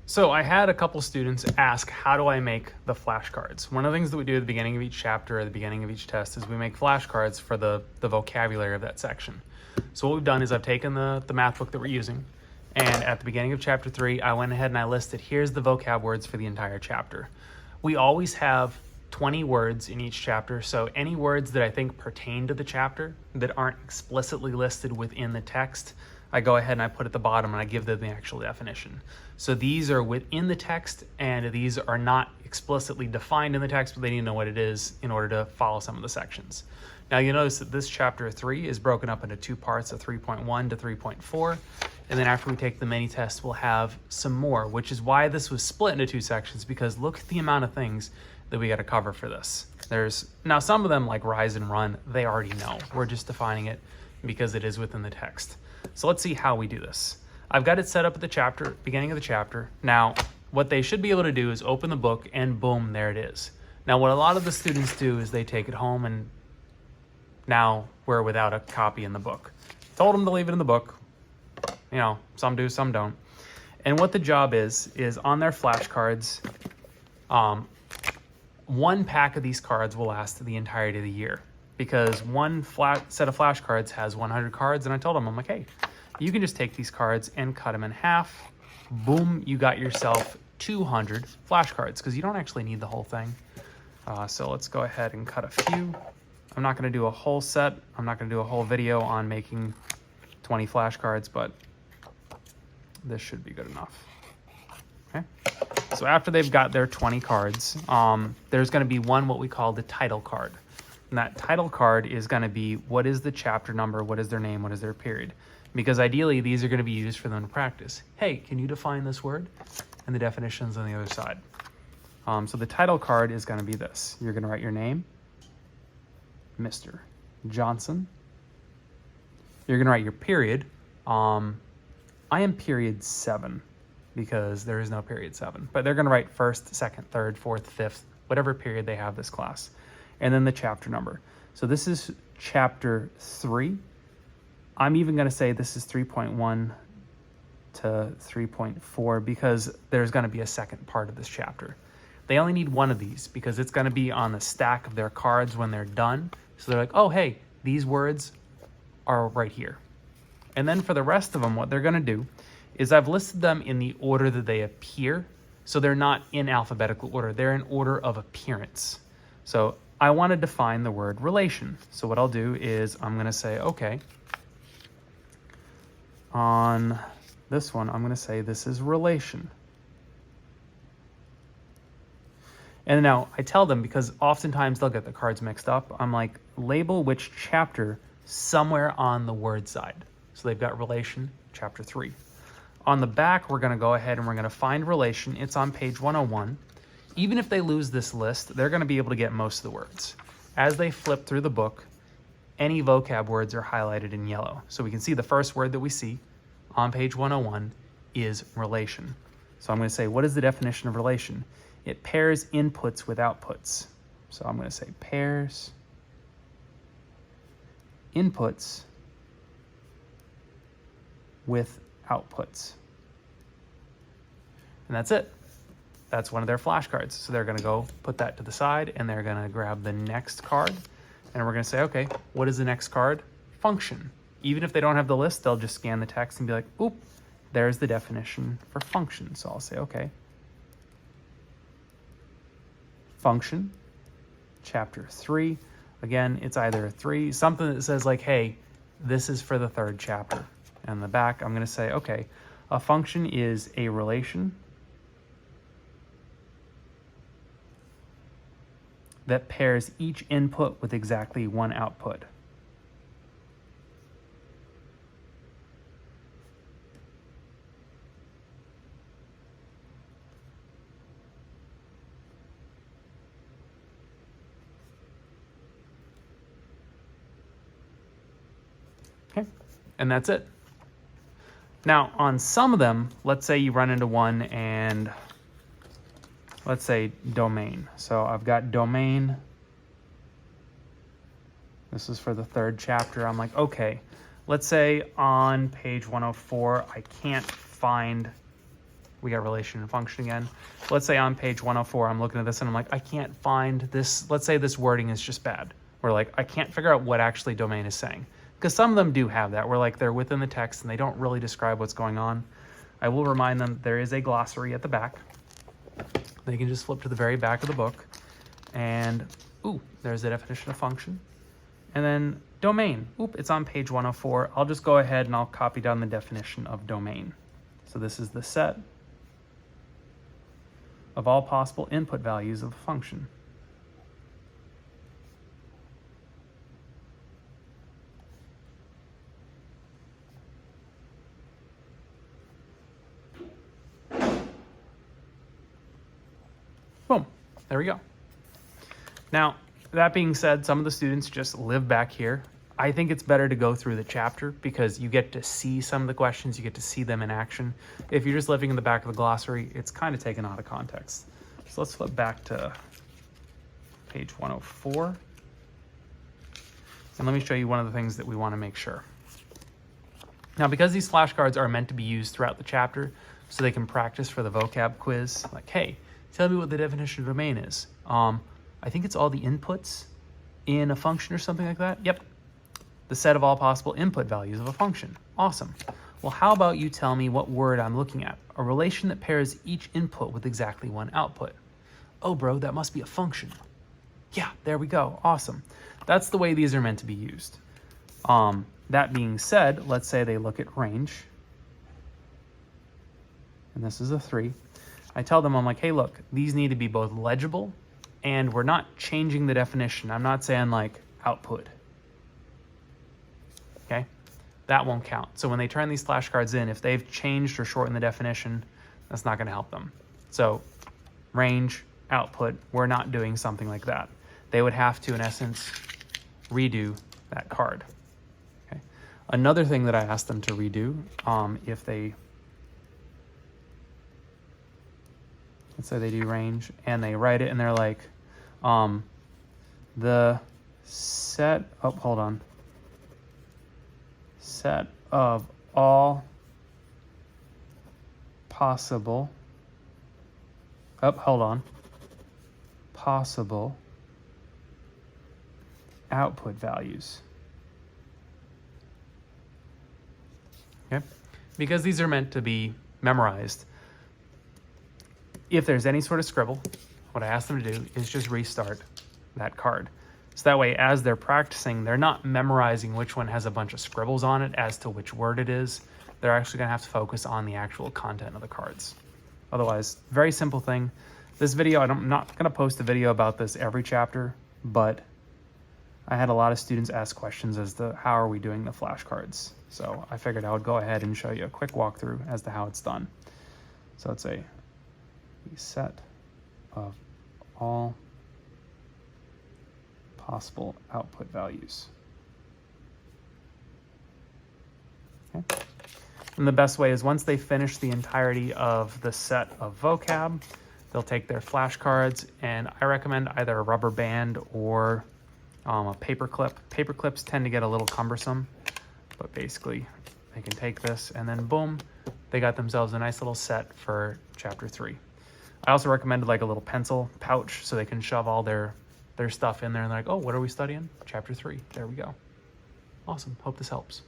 So I had a couple students ask, how do I make the flashcards? One of the things that we do at the beginning of each chapter or the beginning of each test is we make flashcards for the vocabulary of that section. So what we've done is I've taken the math book that we're using, and at the beginning of chapter 3, I went ahead and I listed, here's the vocab words for the entire chapter. We always have 20 words in each chapter, so any words that I think pertain to the chapter that aren't explicitly listed within the text, I go ahead and I put at the bottom and I give them the actual definition. So these are within the text and these are not explicitly defined in the text, but they need to know what it is in order to follow some of the sections. Now you'll notice that this chapter 3 is broken up into two parts, a 3.1 to 3.4. And then after we take the mini test, we'll have some more, which is why this was split into two sections, because look at the amount of things that we got to cover for this. There's now some of them like rise and run, they already know. We're just defining it because it is within the text. So let's see how we do this. I've got it set up at the beginning of the chapter. Now, what they should be able to do is open the book and boom, there it is. Now, what a lot of the students do is they take it home and now we're without a copy in the book. Told them to leave it in the book. You know, some do, some don't. And what the job is on their flashcards, one pack of these cards will last the entirety of the year, because one set of flashcards has 100 cards. And I told them, I'm like, hey, you can just take these cards and cut them in half. Boom, you got yourself 200 flashcards, because you don't actually need the whole thing. So let's go ahead and cut a few. I'm not going to do a whole set. I'm not going to do a whole video on making 20 flashcards, but this should be good enough. Okay. So after they've got their 20 cards, there's going to be one what we call the title card. And that title card is going to be what is the chapter number, what is their name, what is their period. Because ideally, these are going to be used for them to practice. Hey, can you define this word? And the definition's on the other side. So the title card is going to be this. You're going to write your name, Mr. Johnson. You're going to write your period. I am period 7 because there is no period 7. But they're going to write first, second, third, fourth, fifth, whatever period they have this class. And then the chapter number. So this is chapter 3. I'm even going to say this is 3.1 to 3.4 because there's going to be a second part of this chapter. They only need one of these because it's going to be on the stack of their cards when they're done. So they're like, oh, hey, these words are right here. And then for the rest of them, what they're going to do is I've listed them in the order that they appear. So they're not in alphabetical order. They're in order of appearance. So I want to define the word relation. So what I'll do is I'm going to say, okay, on this one, I'm going to say this is relation. And now I tell them, because oftentimes they'll get the cards mixed up, I'm like, label which chapter somewhere on the word side. So they've got relation, chapter 3. On the back, we're going to go ahead and we're going to find relation. It's on page 101. Even if they lose this list, they're going to be able to get most of the words. As they flip through the book, any vocab words are highlighted in yellow. So we can see the first word that we see on page 101 is relation. So I'm going to say, what is the definition of relation? It pairs inputs with outputs. So I'm going to say pairs inputs with outputs. And that's it. That's one of their flashcards. So they're going to go put that to the side and they're going to grab the next card. And we're going to say, okay, what is the next card? Function. Even if they don't have the list, they'll just scan the text and be like, oop, there's the definition for function. So I'll say, okay, function, chapter 3. Again, it's either 3, something that says like, hey, this is for the 3rd chapter. And the back, I'm going to say, okay, a function is a relation that pairs each input with exactly one output. Okay, and that's it. Now, on some of them, let's say you run into one and let's say domain. So I've got domain. This is for the 3rd chapter. I'm like, okay, let's say on page 104, I can't find we got relation and function again. Let's say on page 104, I'm looking at this and I'm like, I can't find this. Let's say this wording is just bad. Or like, I can't figure out what actually domain is saying. Because some of them do have that, where like they're within the text and they don't really describe what's going on. I will remind them there is a glossary at the back. They can just flip to the very back of the book. And, ooh, there's the definition of function. And then domain. Oop, it's on page 104. I'll just go ahead and I'll copy down the definition of domain. So this is the set of all possible input values of a function. Boom, there we go. Now, that being said, some of the students just live back here. I think it's better to go through the chapter because you get to see some of the questions, you get to see them in action. If you're just living in the back of the glossary, it's kind of taken out of context. So let's flip back to page 104. And let me show you one of the things that we want to make sure. Now, because these flashcards are meant to be used throughout the chapter, so they can practice for the vocab quiz, like, hey, tell me what the definition of domain is. I think it's all the inputs in a function or something like that. Yep. The set of all possible input values of a function. Awesome. Well, how about you tell me what word I'm looking at? A relation that pairs each input with exactly one output. Oh, bro, that must be a function. Yeah, there we go. Awesome. That's the way these are meant to be used. That being said, let's say they look at range. And this is a 3. I tell them, I'm like, hey, look, these need to be both legible and we're not changing the definition. I'm not saying like output. Okay, that won't count. So when they turn these flashcards in, if they've changed or shortened the definition, that's not going to help them. So range, output, we're not doing something like that. They would have to, in essence, redo that card. Okay. Another thing that I asked them to redo, if they, let's say they do range and they write it and they're like, the set, oh, hold on. Set of all possible, oh, hold on. Possible output values. Okay? Because these are meant to be memorized. If there's any sort of scribble, what I ask them to do is just restart that card. So that way, as they're practicing, they're not memorizing which one has a bunch of scribbles on it as to which word it is. They're actually going to have to focus on the actual content of the cards. Otherwise, very simple thing. This video, I'm not going to post a video about this every chapter, but I had a lot of students ask questions as to how are we doing the flashcards. So I figured I would go ahead and show you a quick walkthrough as to how it's done. So let's say the set of all possible output values. Okay. And the best way is once they finish the entirety of the set of vocab, they'll take their flashcards, and I recommend either a rubber band or a paper clip. Paper clips tend to get a little cumbersome, but basically they can take this and then boom, they got themselves a nice little set for chapter 3. I also recommended like a little pencil pouch so they can shove all their stuff in there and they're like, oh, what are we studying? Chapter 3. There we go. Awesome. Hope this helps.